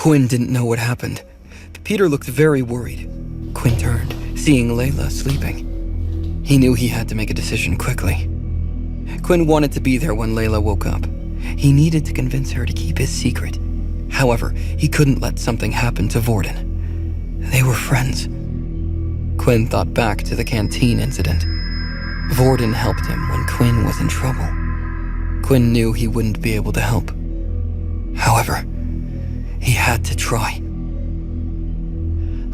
Quinn didn't know what happened. Peter looked very worried. Quinn turned, seeing Layla sleeping. He knew he had to make a decision quickly. Quinn wanted to be there when Layla woke up. He needed to convince her to keep his secret. However, he couldn't let something happen to Vorden. They were friends. Quinn thought back to the canteen incident. Vorden helped him when Quinn was in trouble. Quinn knew he wouldn't be able to help. However, he had to try.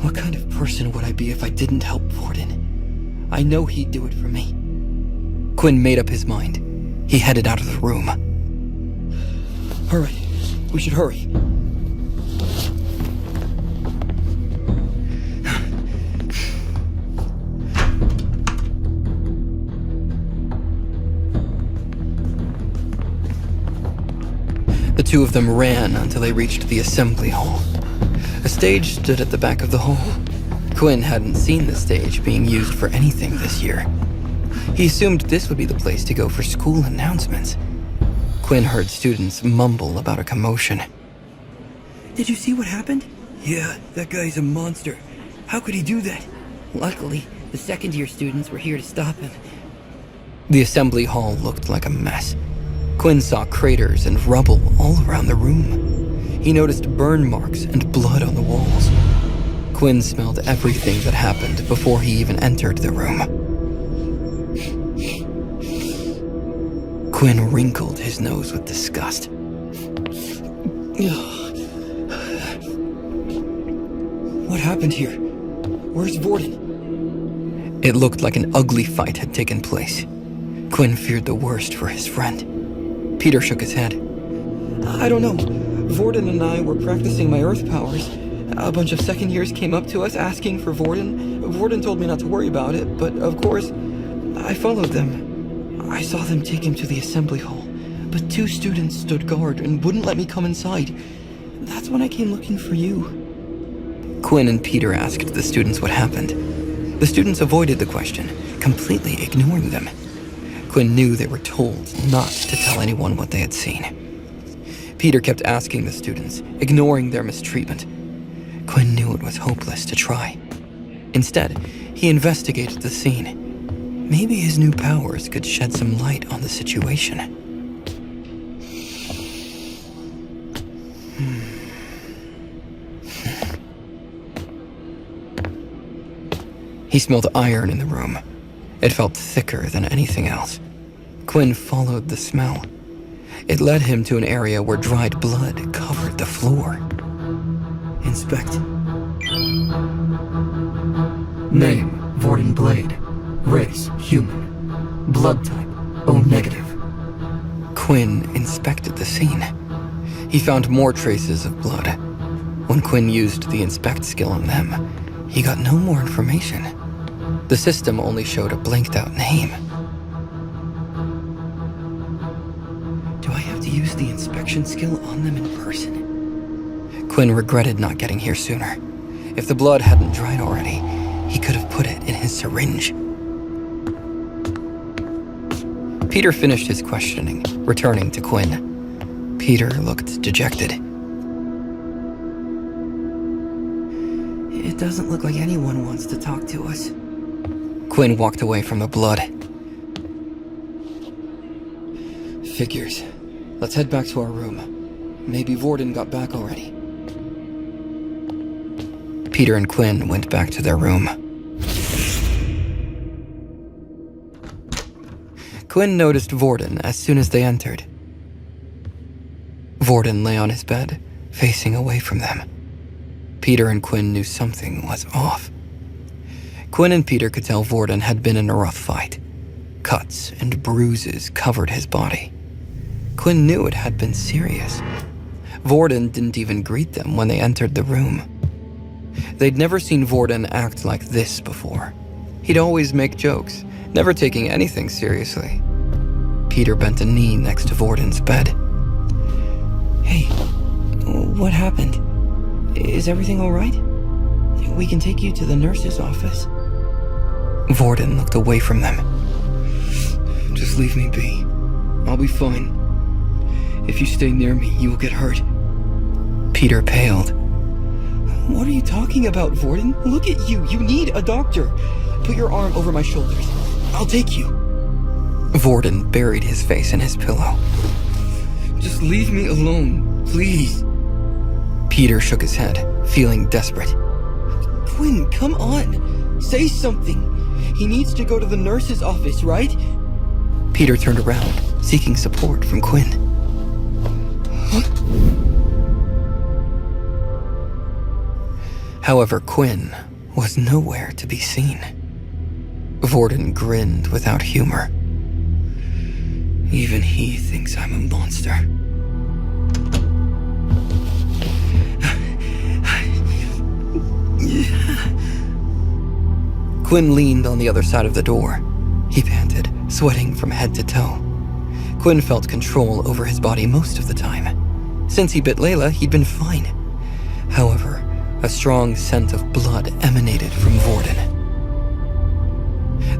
What kind of person would I be if I didn't help Vorden? I know he'd do it for me. Quinn made up his mind. He headed out of the room. All right, we should hurry. The two of them ran until they reached the assembly hall. A stage stood at the back of the hall. Quinn hadn't seen the stage being used for anything this year. He assumed this would be the place to go for school announcements. Quinn heard students mumble about a commotion. Did you see what happened? Yeah, that guy's a monster. How could he do that? Luckily, the second-year students were here to stop him. The assembly hall looked like a mess. Quinn saw craters and rubble all around the room. He noticed burn marks and blood on the walls. Quinn smelled everything that happened before he even entered the room. Quinn wrinkled his nose with disgust. What happened here? Where's Vorden? It looked like an ugly fight had taken place. Quinn feared the worst for his friend. Peter shook his head. I don't know. Vorden and I were practicing my earth powers. A bunch of second years came up to us asking for Vorden. Vorden told me not to worry about it, but of course, I followed them. I saw them take him to the assembly hall, but two students stood guard and wouldn't let me come inside. That's when I came looking for you. Quinn and Peter asked the students what happened. The students avoided the question, completely ignoring them. Quinn knew they were told not to tell anyone what they had seen. Peter kept asking the students, ignoring their mistreatment. Quinn knew it was hopeless to try. Instead, he investigated the scene. Maybe his new powers could shed some light on the situation. He smelled iron in the room. It felt thicker than anything else. Quinn followed the smell. It led him to an area where dried blood covered the floor. Inspect. Name, Vorden Blade. Race, human. Blood type, O negative. Quinn inspected the scene. He found more traces of blood. When Quinn used the inspect skill on them, he got no more information. The system only showed a blanked-out name. Do I have to use the inspection skill on them in person? Quinn regretted not getting here sooner. If the blood hadn't dried already, he could have put it in his syringe. Peter finished his questioning, returning to Quinn. Peter looked dejected. It doesn't look like anyone wants to talk to us. Quinn walked away from the blood. Figures. Let's head back to our room. Maybe Vorden got back already. Peter and Quinn went back to their room. Quinn noticed Vorden as soon as they entered. Vorden lay on his bed, facing away from them. Peter and Quinn knew something was off. Quinn and Peter could tell Vorden had been in a rough fight. Cuts and bruises covered his body. Quinn knew it had been serious. Vorden didn't even greet them when they entered the room. They'd never seen Vorden act like this before. He'd always make jokes, never taking anything seriously. Peter bent a knee next to Vorden's bed. Hey, what happened? Is everything all right? We can take you to the nurse's office. Vorden looked away from them. Just leave me be. I'll be fine. If you stay near me, you will get hurt. Peter paled. What are you talking about, Vorden? Look at you. You need a doctor. Put your arm over my shoulders. I'll take you. Vorden buried his face in his pillow. Just leave me alone, please. Peter shook his head, feeling desperate. Quinn, come on. Say something. He needs to go to the nurse's office, right? Peter turned around, seeking support from Quinn. However, Quinn was nowhere to be seen. Vorden grinned without humor. Even he thinks I'm a monster. Quinn leaned on the other side of the door. He panted, sweating from head to toe. Quinn felt control over his body most of the time. Since he bit Layla, he'd been fine. However, a strong scent of blood emanated from Vorden.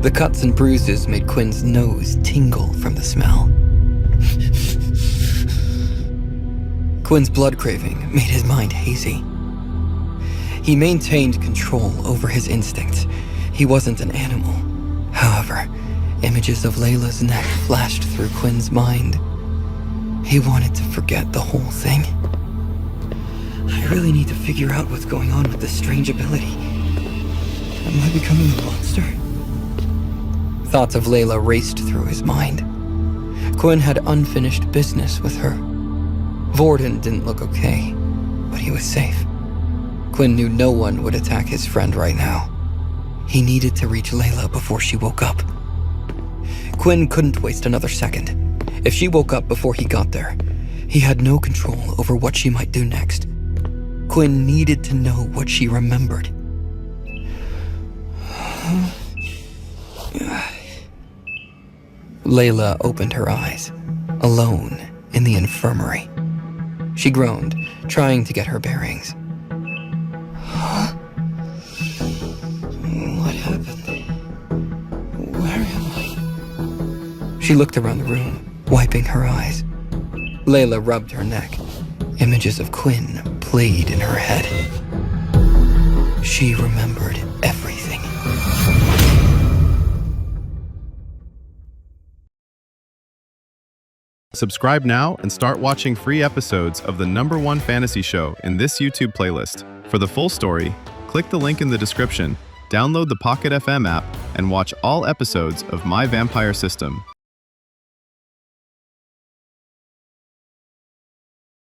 The cuts and bruises made Quinn's nose tingle from the smell. Quinn's blood craving made his mind hazy. He maintained control over his instincts. He wasn't an animal. However, images of Layla's neck flashed through Quinn's mind. He wanted to forget the whole thing. I really need to figure out what's going on with this strange ability. Am I becoming a monster? Thoughts of Layla raced through his mind. Quinn had unfinished business with her. Vorden didn't look okay, but he was safe. Quinn knew no one would attack his friend right now. He needed to reach Layla before she woke up. Quinn couldn't waste another second. If she woke up before he got there, he had no control over what she might do next. Quinn needed to know what she remembered. Layla opened her eyes, alone in the infirmary. She groaned, trying to get her bearings. Huh? What happened? Where am I? She looked around the room, wiping her eyes. Layla rubbed her neck. Images of Quinn played in her head. She remembered everything. Subscribe now and start watching free episodes of the #1 fantasy show in this YouTube playlist. For the full story, click the link in the description, download the Pocket FM app, and watch all episodes of My Vampire System.